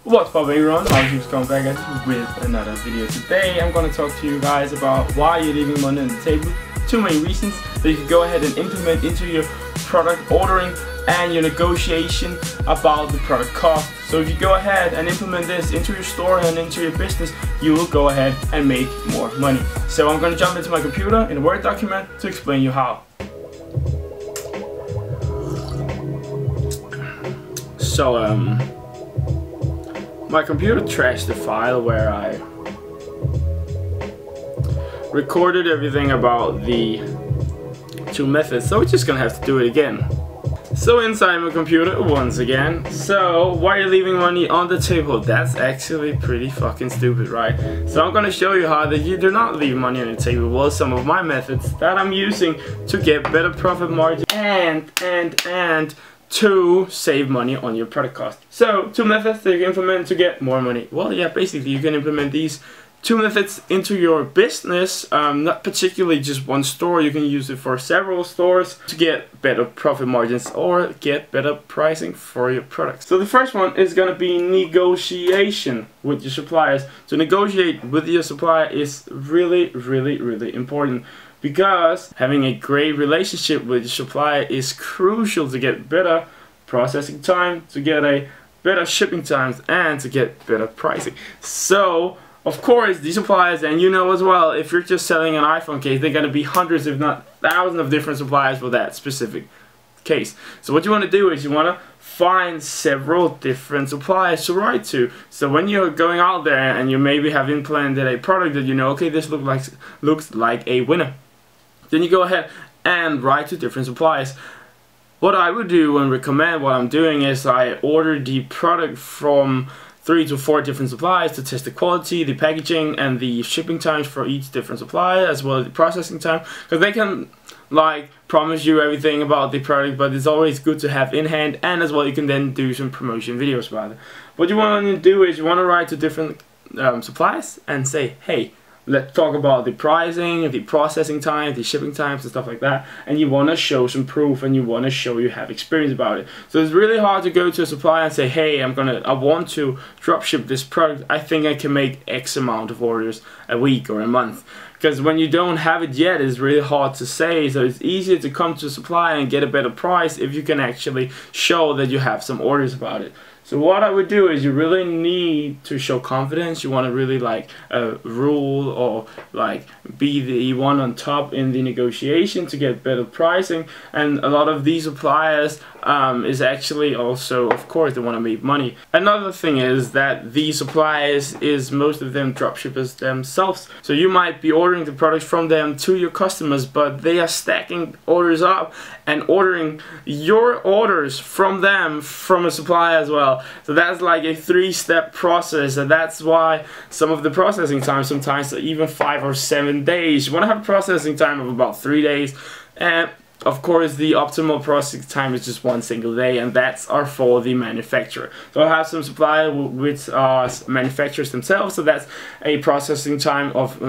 What's poppin' everyone, Markus coming back at you with another video. Today I'm going to talk to you guys about why you're leaving money on the table. Two main reasons that you can go ahead and implement into your product ordering and your negotiation about the product cost. So if you go ahead and implement this into your store and into your business, you will go ahead and make more money. So I'm going to jump into my computer in a Word document to explain you how. So my computer trashed the file where I recorded everything about the two methods, so we're just gonna have to do it again. So inside my computer once again. So why are you leaving money on the table? That's actually pretty fucking stupid, right? So I'm gonna show you how that you do not leave money on the table. Well, some of my methods that I'm using to get better profit margin and to save money on your product cost. So two methods that you can implement to get more money. Well, yeah, basically you can implement these two methods into your business, not particularly just one store. You can use it for several stores to get better profit margins or get better pricing for your products. So the first one is going to be negotiation with your suppliers. To negotiate with your supplier is really important, because having a great relationship with your supplier is crucial to get better processing time, to get a better shipping times, and to get better pricing. So of course, these suppliers, and you know as well, if you're just selling an iPhone case, they're going to be hundreds if not thousands of different suppliers for that specific case. So what you want to do is you want to find several different suppliers to write to. So when you're going out there and you maybe have implemented a product that you know, okay, this looks like a winner, then you go ahead and write to different suppliers. What I would do and recommend, what I'm doing is I order the product from 3 to 4 different suppliers to test the quality, the packaging, and the shipping times for each different supplier, as well as the processing time, because they can like promise you everything about the product, but it's always good to have in hand, and as well you can then do some promotion videos about it. What you want to do is you want to write to different suppliers and say, hey, let's talk about the pricing, the processing time, the shipping times and stuff like that, and you want to show some proof and you want to show you have experience about it. So it's really hard to go to a supplier and say, hey, I want to dropship this product. I think I can make X amount of orders a week or a month. Because when you don't have it yet, it's really hard to say. So it's easier to come to a supplier and get a better price if you can actually show that you have some orders about it. So what I would do is you really need to show confidence. You want to really like rule or like be the one on top in the negotiation to get better pricing. And a lot of these suppliers is actually also, of course, they want to make money. Another thing is that these suppliers is most of them dropshippers themselves. So you might be ordering the products from them to your customers, but they are stacking orders up and ordering your orders from them from a supplier as well. So that's like a 3-step process, and that's why some of the processing time sometimes are even 5 or 7 days. You want to have a processing time of about 3 days, and of course the optimal processing time is just 1 single day, and that's for the manufacturer. So I have some suppliers which are manufacturers themselves, so that's a processing time of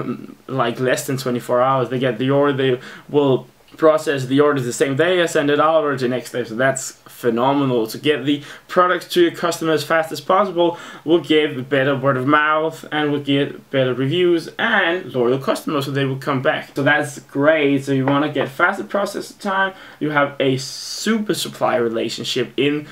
like less than 24 hours. They get the order, they will process the order the same day, send it out, or the next day. So that's phenomenal. To get the products to your customers as fast as possible will give better word of mouth and will get better reviews and loyal customers, so they will come back. So that's great. So you want to get faster processing time. You have a super supplier relationship in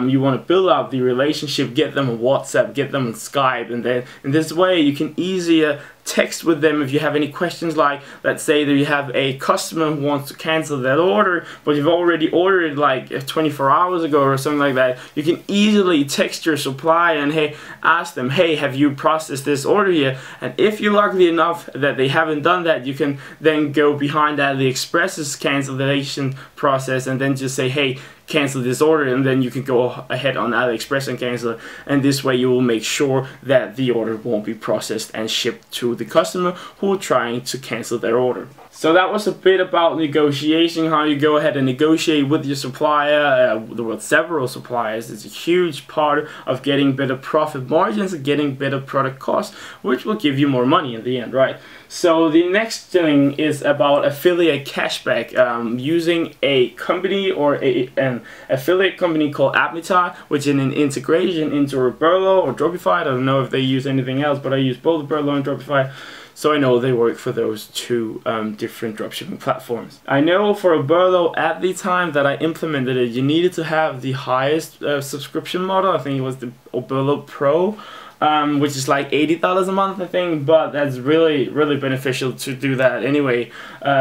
you want to build up the relationship, get them on WhatsApp, get them on Skype, and then in this way you can easier text with them if you have any questions. Like, let's say that you have a customer who wants to cancel that order, but you've already ordered like 24 hours ago or something like that. You can easily text your supplier and ask them, hey, have you processed this order yet? And if you're lucky enough that they haven't done that, you can then go behind AliExpress's cancellation process and then just say, hey, cancel this order, and then you can go ahead on AliExpress and cancel it, and this way you will make sure that the order won't be processed and shipped to the customer who are trying to cancel their order. So that was a bit about negotiation, how you go ahead and negotiate with your supplier, with several suppliers. It's a huge part of getting better profit margins and getting better product costs, which will give you more money in the end, right? So the next thing is about affiliate cashback, using a company or an affiliate company called Admitad, which is an integration into Oberlo or Dropified. I don't know if they use anything else, but I use both Oberlo and Dropified. So I know they work for those two different dropshipping platforms. I know for Oberlo at the time that I implemented it, you needed to have the highest subscription model. I think it was the Oberlo Pro, which is like $80 a month, I think, but that's really beneficial to do that anyway,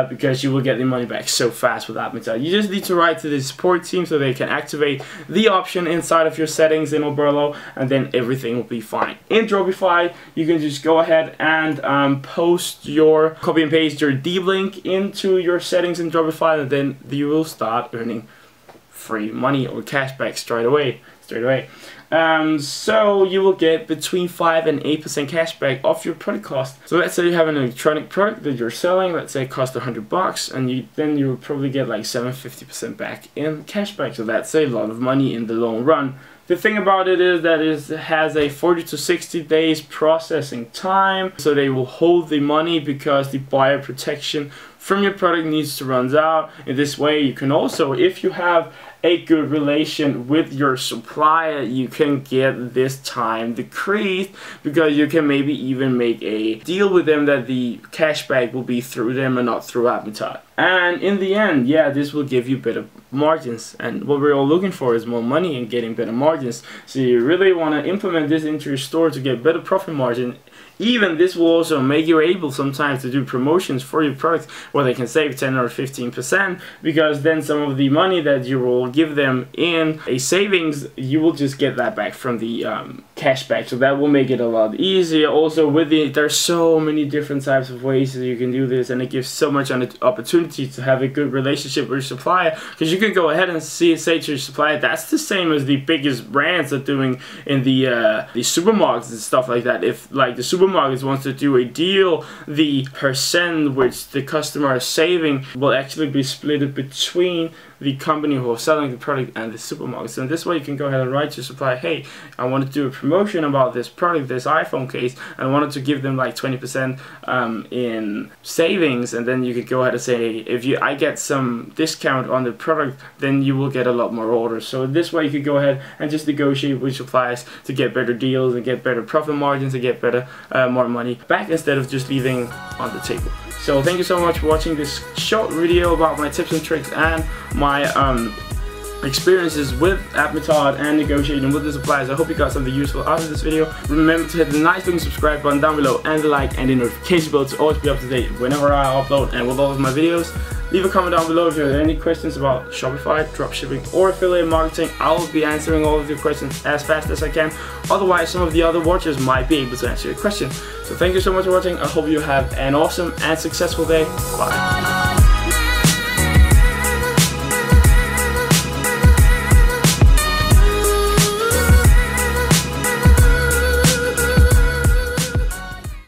because you will get the money back so fast with Admitad. You just need to write to the support team so they can activate the option inside of your settings in Oberlo, and then everything will be fine. In Dropified, you can just go ahead and copy and paste your D link into your settings in Dropified, and then you will start earning free money or cashback straight away. So you will get between 5 and 8% cashback off your product cost. So let's say you have an electronic product that you're selling, let's say it costs $100, and then you will probably get like 750% back in cashback. So that's a lot of money in the long run. The thing about it is that it has a 40 to 60 days processing time, so they will hold the money because the buyer protection from your product needs to run out. In this way, you can also, if you have a good relation with your supplier, you can get this time decreased, because you can maybe even make a deal with them that the cashback will be through them and not through Admitad. And in the end, yeah, this will give you better margins, and what we're all looking for is more money and getting better margins. So you really want to implement this into your store to get better profit margin. Even this will also make you able sometimes to do promotions for your products where they can save 10 or 15%, because then some of the money that you will give them in a savings, you will just get that back from the cashback. So that will make it a lot easier. Also there's so many different types of ways that you can do this, and it gives so much an opportunity to have a good relationship with your supplier, because you can go ahead and say to your supplier, that's the same as the biggest brands are doing in the supermarkets and stuff like that. If like the supermarkets wants to do a deal, the percent which the customer is saving will actually be split between the company who is selling the product and the supermarket. So in this way, you can go ahead and write to your supplier, hey, I wanted to do a promotion about this product, this iPhone case, and I wanted to give them like 20% in savings, and then you could go ahead and say, if I get some discount on the product, then you will get a lot more orders. So in this way, you could go ahead and just negotiate with suppliers to get better deals and get better profit margins and get better more money back, instead of just leaving on the table. So thank you so much for watching this short video about my tips and tricks and my experiences with Admitad and negotiating with the suppliers. I hope you got something useful out of this video. Remember to hit the nice looking subscribe button down below, and the like and the notification bell to always be up to date whenever I upload and with all of my videos. Leave a comment down below if you have any questions about Shopify, dropshipping, or affiliate marketing. I will be answering all of your questions as fast as I can. Otherwise, some of the other watchers might be able to answer your question. So thank you so much for watching. I hope you have an awesome and successful day. Bye.